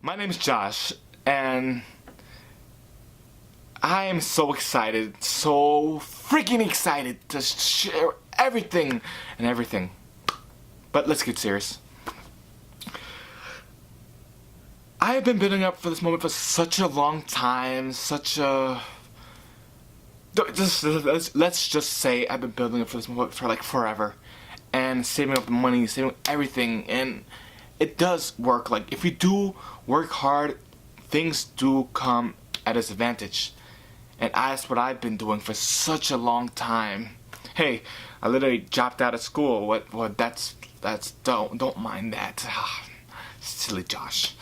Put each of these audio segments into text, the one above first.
My name is Josh, and I am so excited, so freaking excited to share everything and everything. But let's get serious. I have been building up for this moment for such a long time, let's just say I've been building up for this moment for like forever, and saving up money, saving everything, and it does work. Like, if you do work hard, things do come at its advantage. And that's what I've been doing for such a long time. Hey, I literally dropped out of school. What that's don't mind that. Silly Josh.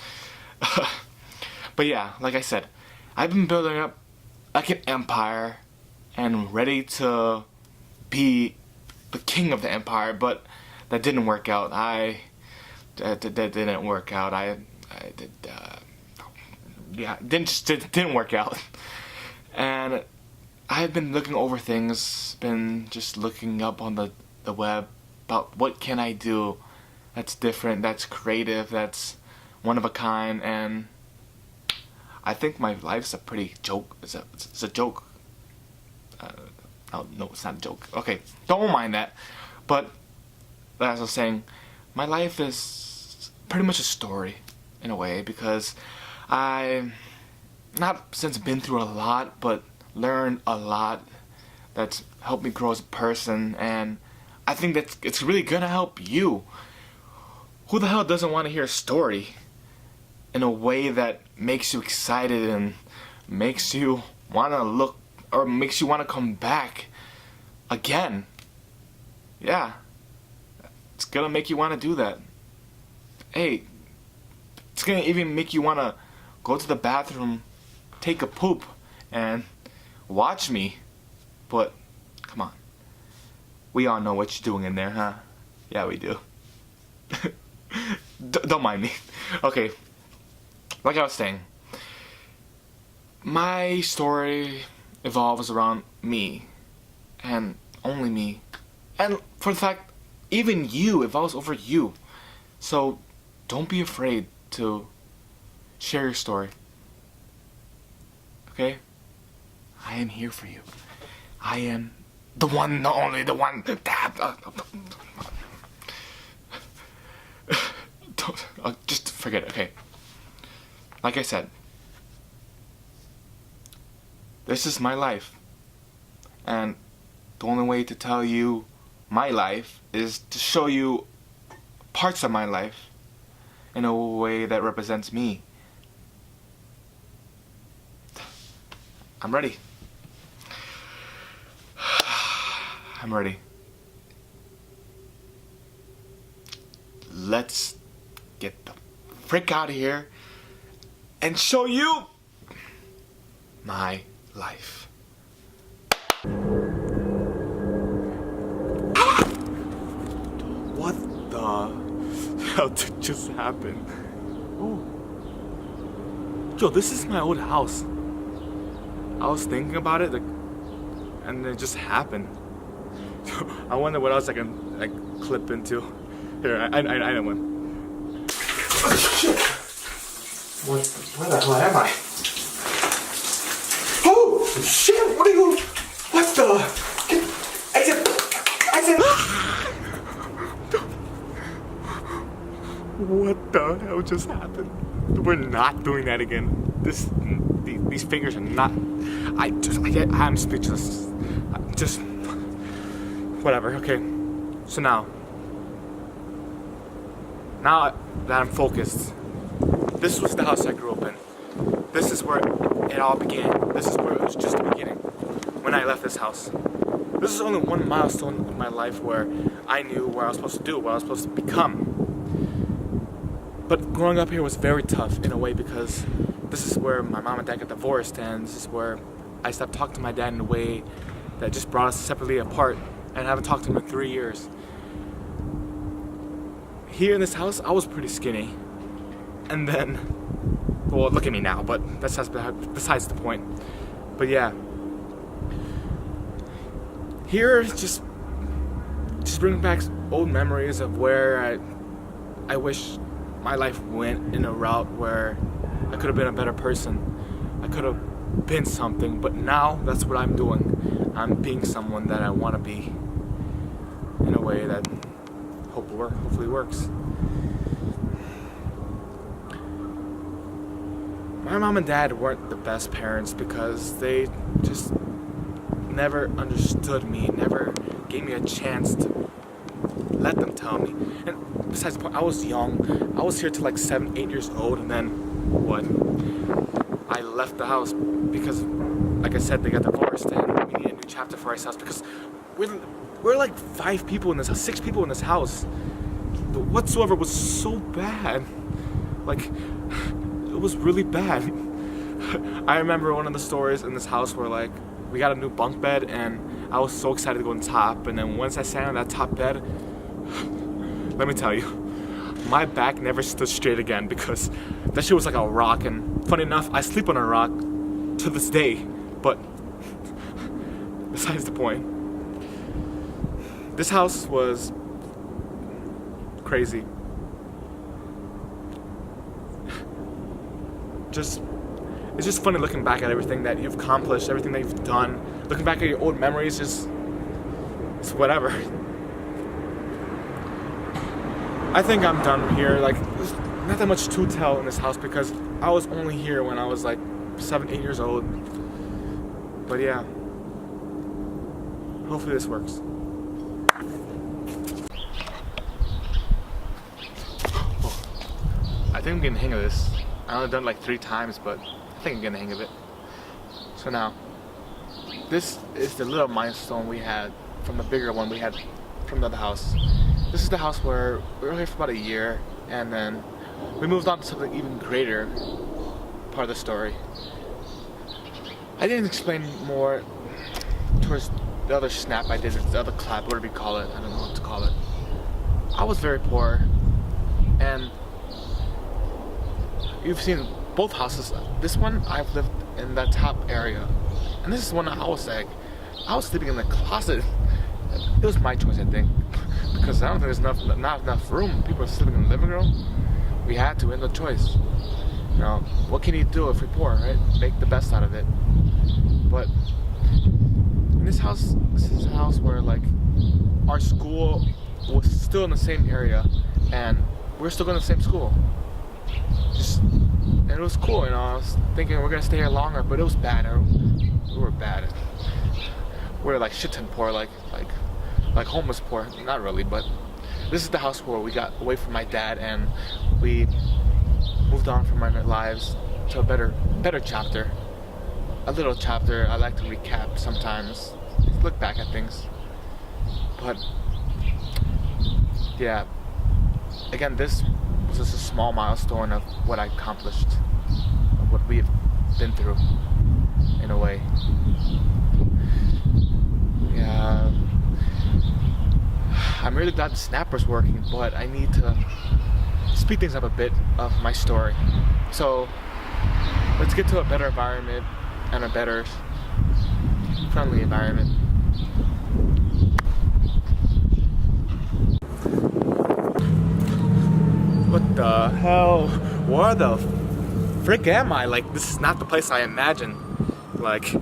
But yeah, like I said, I've been building up like an empire and ready to be the king of the empire, but that didn't work out. That didn't work out. Didn't work out. And I've been looking over things, been just looking up on the web about what can I do that's different, that's creative, that's one of a kind, and I think my life's a pretty joke. It's a joke. No, it's not a joke. Okay, don't mind that. But as I was saying, my life is pretty much a story in a way, because I not since been through a lot, but learned a lot that's helped me grow as a person, and I think that it's really gonna help you. Who the hell doesn't want to hear a story in a way that makes you excited and makes you want to look, or makes you want to come back again? Yeah, it's gonna make you want to do that. Hey, it's gonna even make you want to go to the bathroom, take a poop, and watch me. But come on, we all know what you're doing in there, huh? Yeah, we do. Don't mind me. Okay, like I was saying, my story evolves around me, and only me, and for the fact, even you evolves over you. So don't be afraid to share your story. Okay? I am here for you. I am the one, the only, the one. Just forget it, okay? Like I said, this is my life. And the only way to tell you my life is to show you parts of my life in a way that represents me. I'm ready. I'm ready. Let's get the frick out of here and show you my life. What the hell did just happen? Oh. Yo, this is my old house. I was thinking about it, and it just happened. I wonder what else I can clip into. Here, I know one. Oh shit! Where the hell am I? Oh shit! What are you? What the? Exit! What the hell just happened? We're not doing that again. These fingers are not. I'm speechless. Just whatever. Okay. So now that I'm focused, this was the house I grew up in. This is where it all began. This is where it was just the beginning. When I left this house, this is only one milestone of my life where I knew what I was supposed to do, what I was supposed to become. But growing up here was very tough in a way, because this is where my mom and dad got divorced, and this is where I stopped talking to my dad in a way that just brought us separately apart, and I haven't talked to him in 3 years. Here in this house, I was pretty skinny, and then, well, look at me now, but that's besides the point. But yeah, here just brings back old memories of where I wish my life went in a route where I could have been a better person. I could have been something, but now that's what I'm doing. I'm being someone that I want to be in a way that hopefully works. My mom and dad weren't the best parents because they just never understood me, never gave me a chance to let them tell me. And besides the point, I was young. I was here till like 7, 8 years old, and then what? I left the house because, like I said, they got divorced, and we need a new chapter for ourselves because we're like 5 people in this house, 6 people in this house. But whatsoever was so bad. Like, it was really bad. I remember one of the stories in this house where like we got a new bunk bed and I was so excited to go on top, and then once I sat on that top bed, let me tell you, my back never stood straight again because that shit was like a rock. And funny enough, I sleep on a rock to this day. But besides the point, this house was crazy. It's just funny looking back at everything that you've accomplished, everything that you've done. Looking back at your old memories, it's whatever. I think I'm done here. Like, there's not that much to tell in this house because I was only here when I was like 7, 8 years old. But yeah, hopefully this works. I think I'm getting the hang of this. I only done it like 3 times, but I think I'm getting the hang of it. So now, this is the little milestone we had from the bigger one we had from the other house. This is the house where we were here for about a year, and then we moved on to something even greater part of the story. I didn't explain more towards the other snap I did, the other clap, what do we call it? I don't know what to call it. I was very poor, and you've seen both houses. This one, I've lived in the top area. And this is one I was like, I was sleeping in the closet. It was my choice, I think. Because I don't think there's not enough room. People are sleeping in the living room. We had to, end the choice. You know, what can you do if you're poor, right? Make the best out of it. But in this is a house where like our school was still in the same area and we're still going to the same school. And it was cool, you know. I was thinking we're gonna stay here longer, but it was bad. We were bad. We were like shit ton poor, like homeless poor. Not really, but this is the house where we got away from my dad and we moved on from our lives to a better chapter. A little chapter. I like to recap sometimes, look back at things. But yeah, again, this was just a small milestone of what I accomplished, of what we have been through, in a way. Yeah, I'm really glad the snapper's working, but I need to speed things up a bit of my story. So let's get to a better environment and a better friendly environment. What the hell? Where the frick am I? Like, this is not the place I imagined. Like,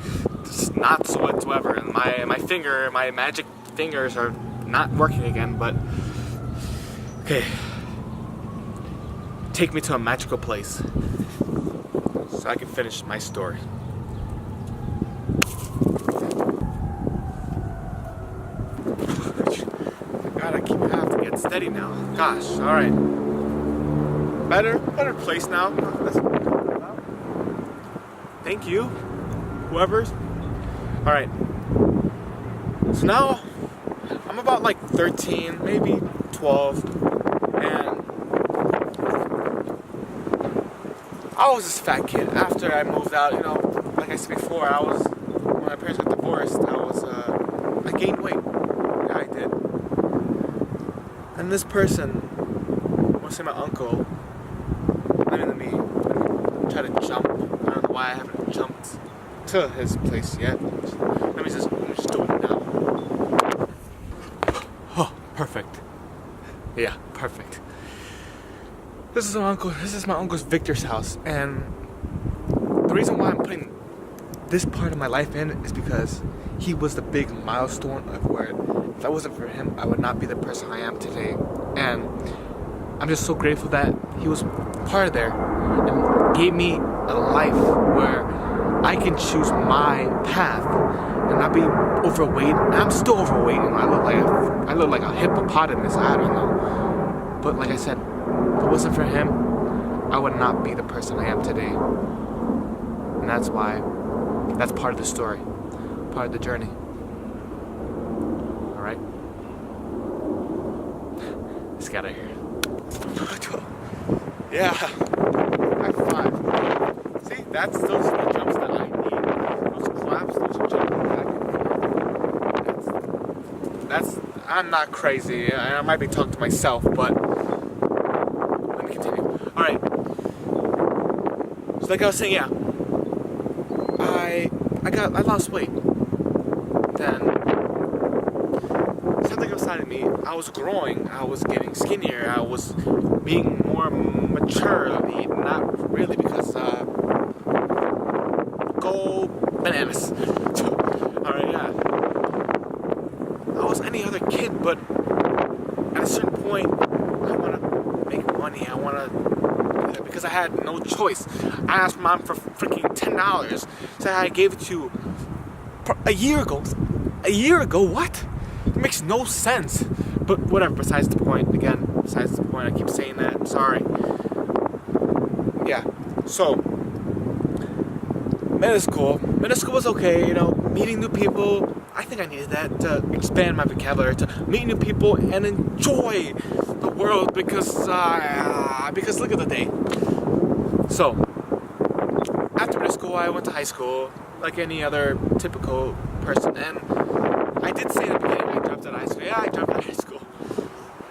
this is not so whatsoever. And my magic fingers are not working again, but okay. Take me to a magical place so I can finish my story. God, I have to get steady now. Gosh, alright. Better place now. Thank you, whoever's. All right. So now I'm about like 13, maybe 12, and I was this fat kid. After I moved out, you know, like I said before, when my parents got divorced, I gained weight. Yeah, I did. And this person, I want to say my uncle, let me try to jump. I don't know why I haven't jumped to his place yet. Let me just do it now. Oh, perfect. Yeah, perfect. This is my uncle's Victor's house, and the reason why I'm putting this part of my life in is because he was the big milestone of where, if that wasn't for him, I would not be the person I am today. And I'm just so grateful that he was part of there and gave me a life where I can choose my path and not be overweight. And I'm still overweight, and I look like a hippopotamus. I don't know. But like I said, if it wasn't for him, I would not be the person I am today. And that's why, that's part of the story, part of the journey. Alright? Let's get out of here. Yeah. High five. See, that's those are the jumps that I need. Those claps, those jumping back. That's I'm not crazy. I might be talking to myself, but let me continue. Alright. So like I was saying, yeah. I lost weight. Then something inside of me, I was growing, I was getting skinnier, I was being more mature, not really because go bananas. Alright, yeah. I was any other kid, but at a certain point I wanna make money, I wanna do that because I had no choice. I asked mom for freaking $10. So I gave it to a year ago. A year ago? What? It makes no sense. But whatever, besides the point. Again, besides the point. I keep saying that. I'm sorry. Yeah. So, middle school. Middle school was okay, you know, meeting new people. I think I needed that to expand my vocabulary, to meet new people and enjoy the world because look at the day. So, after middle school, I went to high school like any other typical person, and I did say in the beginning I dropped out of high school. Yeah, I dropped out of high school.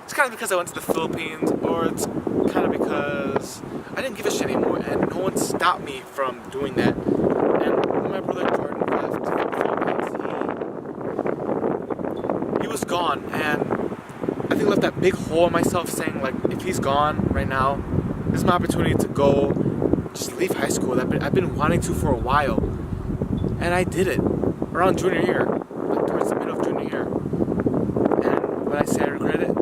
It's kind of because I went to the Philippines, or it's kind of because I didn't give a shit anymore, and no one stopped me from doing that. And when my brother Jordan left the Philippines, he was gone, and I think left that big hole in myself, saying like, if he's gone right now, this is my opportunity to go. Just leave high school. I've been wanting to for a while, and I did it around junior year, like towards the middle of junior year. And when I say I regret it,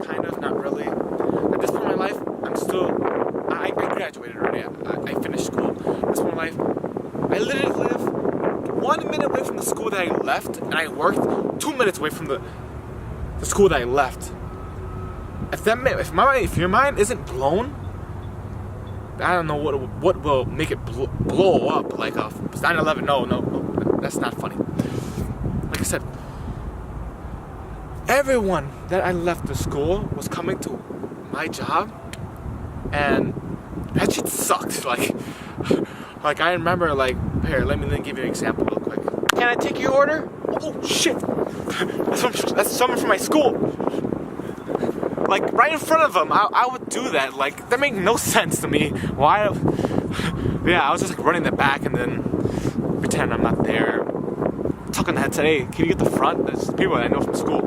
kind of, not really. At this point in my life, I graduated already. I finished school. At this point in my life, I literally live 1 minute away from the school that I left, and I worked 2 minutes away from the school that I left. If your mind isn't blown, I don't know what will make it blow up like a 9/11. No, that's not funny. Like I said, everyone that I left the school was coming to my job, and that shit sucked. Like I remember, like, here, let me give you an example real quick. Can I take your order? Oh shit, that's someone from my school. Like, right in front of them, I would do that. Like, that made no sense to me. Why? Yeah, I was just like running the back and then pretend I'm not there. Talking to the headset, hey, can you get the front? There's people that I know from school.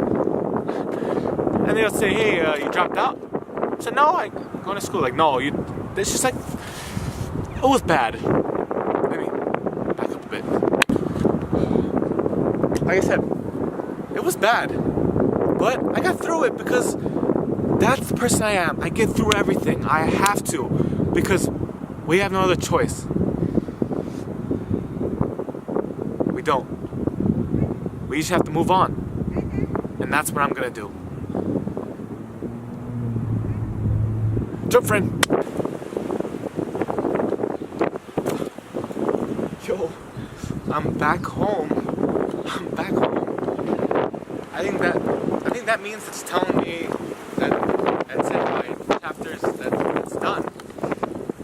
And they'll say, hey, you dropped out? I said, no, I'm going to school. Like, no, it's just like, it was bad. Let me back up a bit. Like I said, it was bad. But I got through it because that's the person I am. I get through everything. I have to, because we have no other choice. We don't. We just have to move on. And that's what I'm gonna do. Jump, friend. Yo, I'm back home. I think that means it's telling me that's it, my chapters, that's done.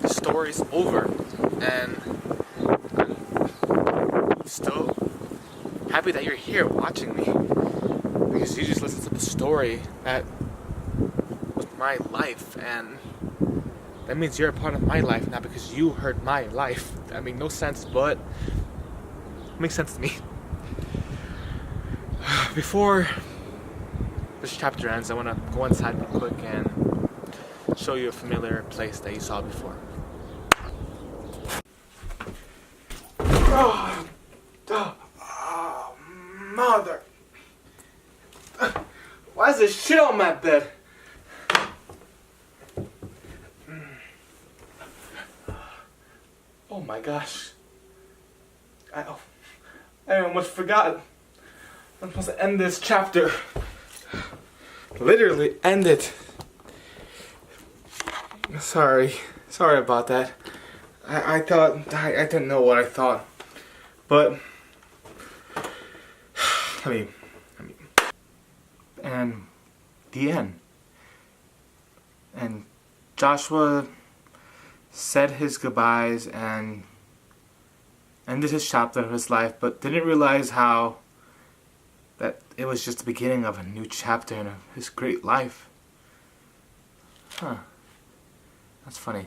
The story's over, and I'm still happy that you're here watching me, because you just listened to the story that was my life, and that means you're a part of my life, not because you heard my life. That made no sense, but it makes sense to me. Before this chapter ends, I want to go inside real quick and show you a familiar place that you saw before. Oh, mother. Why is there shit on my bed? Oh my gosh. I almost forgot. I'm supposed to end this chapter. Literally end it. Sorry about that. I thought I didn't know what I thought, but and the end. And Joshua said his goodbyes and ended his chapter of his life, but didn't realize how that it was just the beginning of a new chapter in his great life. Huh. That's funny.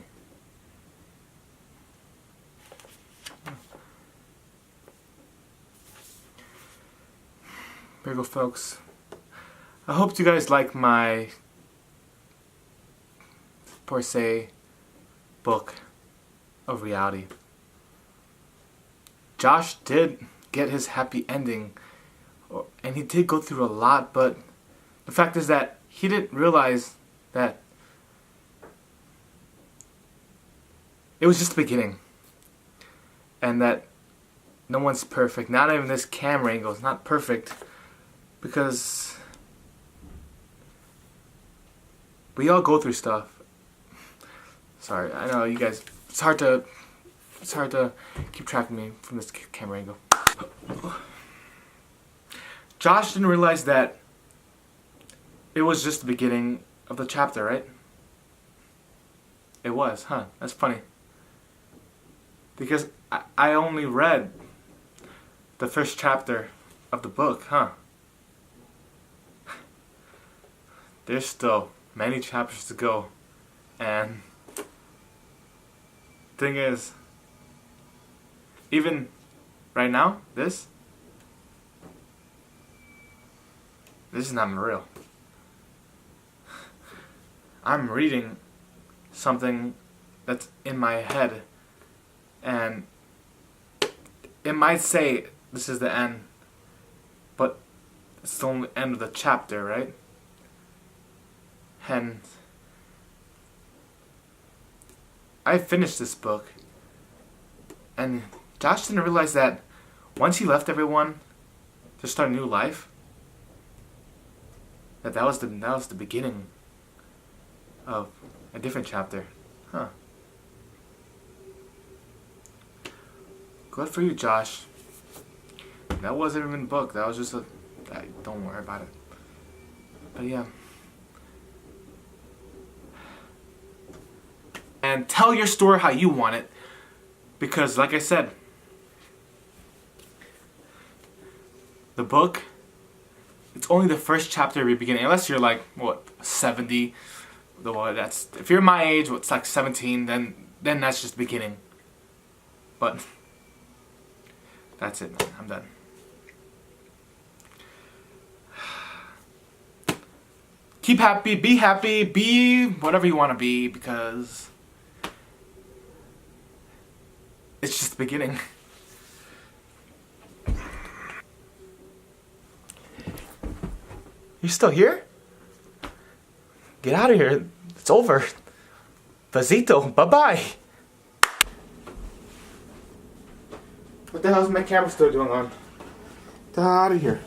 There you go, folks. I hope you guys like my per se book of reality. Josh did get his happy ending, and he did go through a lot, but the fact is that he didn't realize that it was just the beginning, and that no one's perfect. Not even this camera angle is not perfect, because we all go through stuff. Sorry, I know you guys. It's hard to keep track of me from this camera angle. Josh didn't realize that it was just the beginning of the chapter, right? It was, huh? That's funny. Because I only read the first chapter of the book, huh? There's still many chapters to go, and thing is, even right now, this is not real. I'm reading something that's in my head, and it might say this is the end, but it's the only end of the chapter, right? And I finished this book, and Josh didn't realize that once he left everyone to start a new life, that was the beginning of a different chapter. Huh. Good for you, Josh. That wasn't even a book. That was just don't worry about it. But yeah. And tell your story how you want it, because like I said, the book, it's only the first chapter of your beginning, unless you're like, what, 70, that's, if you're my age, it's like 17, then that's just the beginning. But that's it, man. I'm done. Keep happy, be whatever you want to be, because it's just the beginning. You still here? Get out of here. It's over. Vasito. Bye-bye. What the hell's my camera still doing on? Get out of here.